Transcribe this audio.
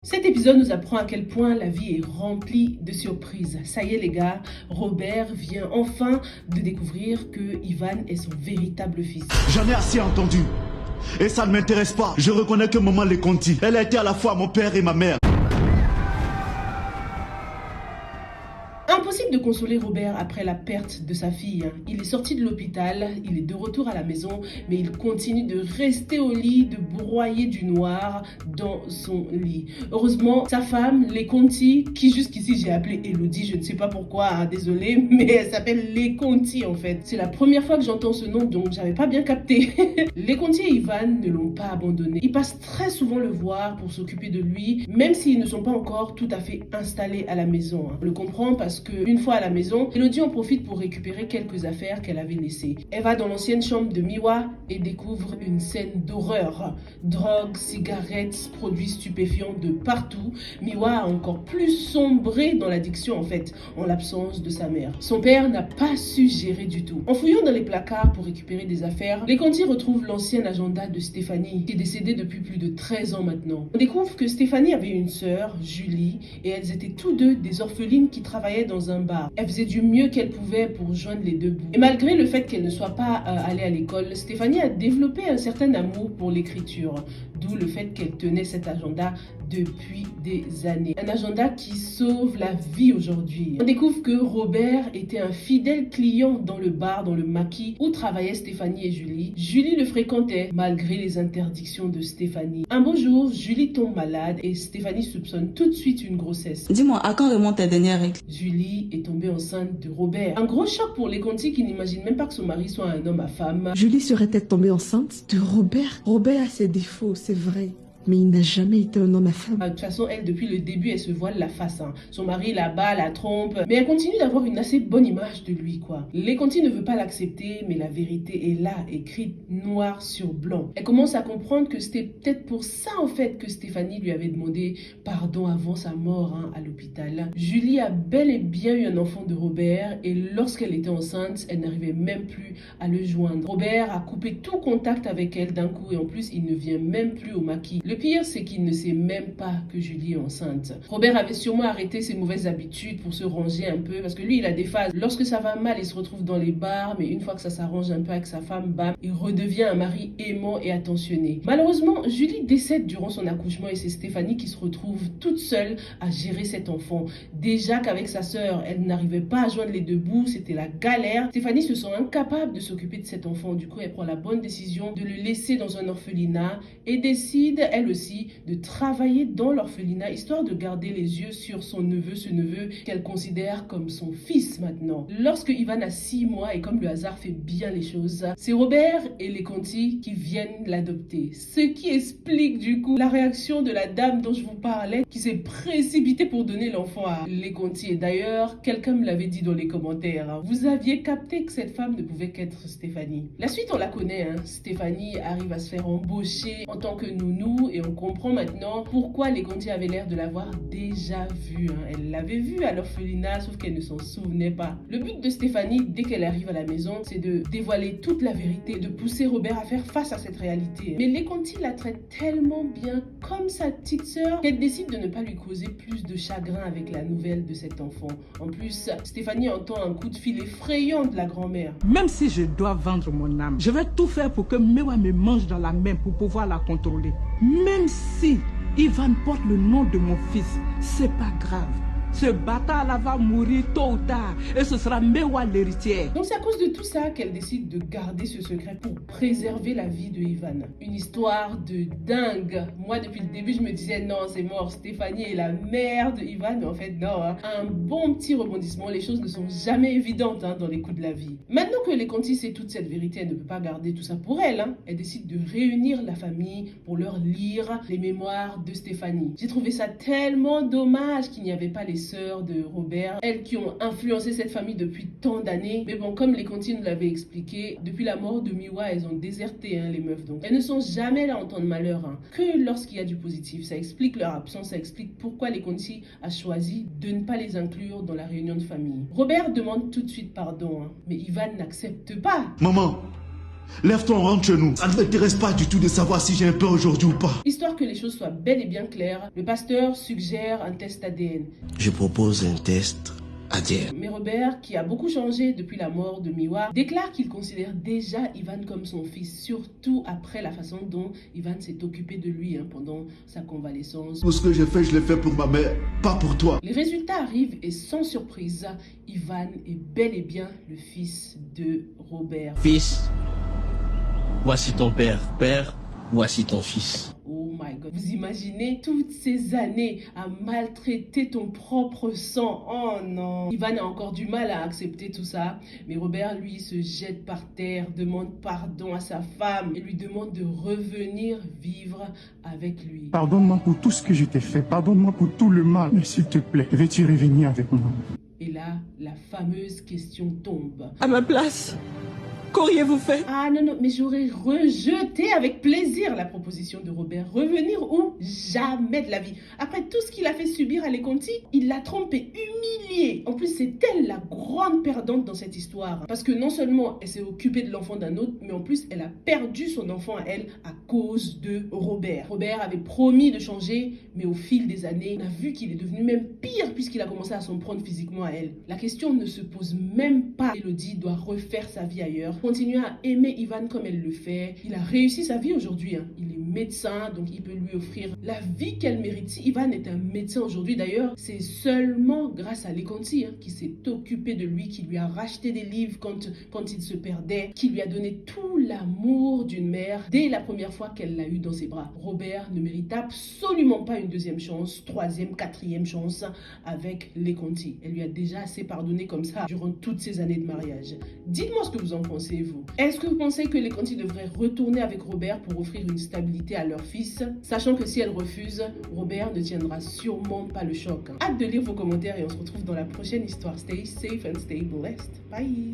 Cet épisode nous apprend à quel point la vie est remplie de surprises. Ça y est les gars, Robert vient enfin de découvrir que Ivan est son véritable fils. J'en ai assez entendu. Et ça ne m'intéresse pas. Je reconnais que maman Leconti, elle a été à la fois mon père et ma mère. Impossible de consoler Robert après la perte de sa fille. Il est sorti de l'hôpital, il est de retour à la maison, mais il continue de rester au lit, de broyer du noir dans son lit. Heureusement, sa femme, Leconti, qui jusqu'ici j'ai appelé Elodie, je ne sais pas pourquoi, désolée, mais elle s'appelle Leconti en fait. C'est la première fois que j'entends ce nom, donc j'avais pas bien capté. Leconti et Ivan ne l'ont pas abandonné. Ils passent très souvent le voir pour s'occuper de lui, même s'ils ne sont pas encore tout à fait installés à la maison. On le comprend parce que une fois à la maison, Elodie en profite pour récupérer quelques affaires qu'elle avait laissées. Elle va dans l'ancienne chambre de Miwa et découvre une scène d'horreur. Drogue, cigarettes, produits stupéfiants de partout. Miwa a encore plus sombré dans l'addiction en fait, en l'absence de sa mère. Son père n'a pas su gérer du tout. En fouillant dans les placards pour récupérer des affaires, Leconti retrouve l'ancien agenda de Stéphanie, qui est décédée depuis plus de 13 ans maintenant. On découvre que Stéphanie avait une sœur, Julie, et elles étaient tous deux des orphelines qui travaillaient dans un bar. Elle faisait du mieux qu'elle pouvait pour joindre les deux bouts. Et malgré le fait qu'elle ne soit pas allée à l'école, Stéphanie a développé un certain amour pour l'écriture, d'où le fait qu'elle tenait cet agenda depuis des années. Un agenda qui sauve la vie aujourd'hui. On découvre que Robert était un fidèle client dans le bar, dans le maquis, où travaillaient Stéphanie et Julie. Julie le fréquentait malgré les interdictions de Stéphanie. Un beau jour, Julie tombe malade et Stéphanie soupçonne tout de suite une grossesse. Dis-moi, à quand remontent tes dernières règles? Julie est tombée enceinte de Robert. Un gros choc pour Leconti qui n'imagine même pas que son mari soit un homme à femme. Julie serait-elle tombée enceinte de Robert? Robert a ses défauts, c'est vrai. Mais il n'a jamais été un homme à femme. De toute façon, elle, depuis le début, elle se voile la face. Son mari la bat, la trompe. Mais elle continue d'avoir une assez bonne image de lui, quoi. Leconti ne veut pas l'accepter, mais la vérité est là, écrite noir sur blanc. Elle commence à comprendre que c'était peut-être pour ça, en fait, que Stéphanie lui avait demandé pardon avant sa mort à l'hôpital. Julie a bel et bien eu un enfant de Robert, et lorsqu'elle était enceinte, elle n'arrivait même plus à le joindre. Robert a coupé tout contact avec elle d'un coup, et en plus, il ne vient même plus au maquis. Le pire, c'est qu'il ne sait même pas que Julie est enceinte. Robert avait sûrement arrêté ses mauvaises habitudes pour se ranger un peu, parce que lui, il a des phases. Lorsque ça va mal, il se retrouve dans les bars, mais une fois que ça s'arrange un peu avec sa femme, bam, il redevient un mari aimant et attentionné. Malheureusement, Julie décède durant son accouchement et c'est Stéphanie qui se retrouve toute seule à gérer cet enfant. Déjà qu'avec sa sœur, elle n'arrivait pas à joindre les deux bouts, c'était la galère. Stéphanie se sent incapable de s'occuper de cet enfant. Du coup, elle prend la bonne décision de le laisser dans un orphelinat et décide, elle aussi, de travailler dans l'orphelinat, histoire de garder les yeux sur son neveu, ce neveu qu'elle considère comme son fils maintenant. Lorsque Ivan a 6 mois et comme le hasard fait bien les choses, c'est Robert et Leconti qui viennent l'adopter. Ce qui explique du coup la réaction de la dame dont je vous parlais, qui s'est précipitée pour donner l'enfant à Leconti. Et d'ailleurs, quelqu'un me l'avait dit dans les commentaires, vous aviez capté que cette femme ne pouvait qu'être Stéphanie. La suite, on la connaît, Stéphanie arrive à se faire embaucher en tant que nounou et on comprend maintenant pourquoi Leconti avait l'air de l'avoir déjà vu. Elle l'avait vu à l'orphelinat, sauf qu'elle ne s'en souvenait pas. Le but de Stéphanie, dès qu'elle arrive à la maison, c'est de dévoiler toute la vérité, de pousser Robert à faire face à cette réalité. Mais Leconti la traite tellement bien comme sa petite sœur qu'elle décide de ne pas lui causer plus de chagrin avec la nouvelle de cet enfant. En plus, Stéphanie entend un coup de fil effrayant de la grand-mère. Même si je dois vendre mon âme, je vais tout faire pour que Mewa me mange dans la main pour pouvoir la contrôler. Même si Ivan porte le nom de mon fils, c'est pas grave. Ce bâtard-là va mourir tôt ou tard et ce sera Mewa l'héritière. Donc c'est à cause de tout ça qu'elle décide de garder ce secret pour préserver la vie de Ivan. Une histoire de dingue. Moi depuis le début je me disais non c'est mort, Stéphanie est la mère de Ivan, mais en fait non. Un bon petit rebondissement, les choses ne sont jamais évidentes dans les coups de la vie. Maintenant que Leconti sait toute cette vérité, elle ne peut pas garder tout ça pour elle. Elle décide de réunir la famille pour leur lire les mémoires de Stéphanie. J'ai trouvé ça tellement dommage qu'il n'y avait pas les sœurs de Robert, elles qui ont influencé cette famille depuis tant d'années. Mais bon, comme Leconti nous l'avait expliqué, depuis la mort de Miwa, elles ont déserté les meufs. Donc elles ne sont jamais là en temps de malheur, que lorsqu'il y a du positif. Ça explique leur absence, ça explique pourquoi Leconti a choisi de ne pas les inclure dans la réunion de famille. Robert demande tout de suite pardon, mais Ivan n'accepte pas. Maman, Lève-toi, on rentre chez nous. Ça ne m'intéresse pas du tout de savoir si j'ai un peur aujourd'hui ou pas. Histoire que les choses soient bel et bien claires, le pasteur suggère un test ADN. Je propose un test ADN. Mais Robert, qui a beaucoup changé depuis la mort de Miwa, déclare qu'il considère déjà Ivan comme son fils, surtout après la façon dont Ivan s'est occupé de lui pendant sa convalescence. Tout ce que j'ai fait, je l'ai fait pour ma mère, pas pour toi. Les résultats arrivent et sans surprise, Ivan est bel et bien le fils de Robert. Fils, voici ton père. Père, voici ton fils. Oh my God. Vous imaginez toutes ces années à maltraiter ton propre sang. Oh non. Ivan a encore du mal à accepter tout ça. Mais Robert, lui, se jette par terre, demande pardon à sa femme et lui demande de revenir vivre avec lui. Pardonne-moi pour tout ce que je t'ai fait. Pardonne-moi pour tout le mal. Mais s'il te plaît, veux-tu revenir avec moi? Et là, la fameuse question tombe. À ma place, qu'auriez-vous fait? Ah non, mais j'aurais rejeté avec plaisir la proposition de Robert. Revenir où? Jamais de la vie. Après tout ce qu'il a fait subir à Leconti, il l'a trompé, humilié. En plus, c'est elle la grande perdante dans cette histoire. Parce que non seulement elle s'est occupée de l'enfant d'un autre, mais en plus, elle a perdu son enfant à elle à cause de Robert. Robert avait promis de changer, mais au fil des années, on a vu qu'il est devenu même pire puisqu'il a commencé à s'en prendre physiquement à elle. La question ne se pose même pas. Elodie doit refaire sa vie ailleurs. Continuer à aimer Ivan comme elle le fait. Il a réussi sa vie aujourd'hui. Il est médecin, donc il peut lui offrir la vie qu'elle mérite. Si Ivan est un médecin aujourd'hui, d'ailleurs, c'est seulement grâce à Leconti qui s'est occupé de lui, qui lui a racheté des livres quand il se perdait, qui lui a donné tout l'amour d'une mère dès la première fois qu'elle l'a eu dans ses bras. Robert ne mérite absolument pas une deuxième chance, troisième, quatrième chance avec Leconti. Elle lui a déjà assez pardonné comme ça durant toutes ces années de mariage. Dites-moi ce que vous en pensez, vous. Est-ce que vous pensez que Leconti devrait retourner avec Robert pour offrir une stabilité à leur fils, sachant que si elle refuse, Robert ne tiendra sûrement pas le choc. Hâte de lire vos commentaires et on se retrouve dans la prochaine histoire. Stay safe and stay blessed. Bye.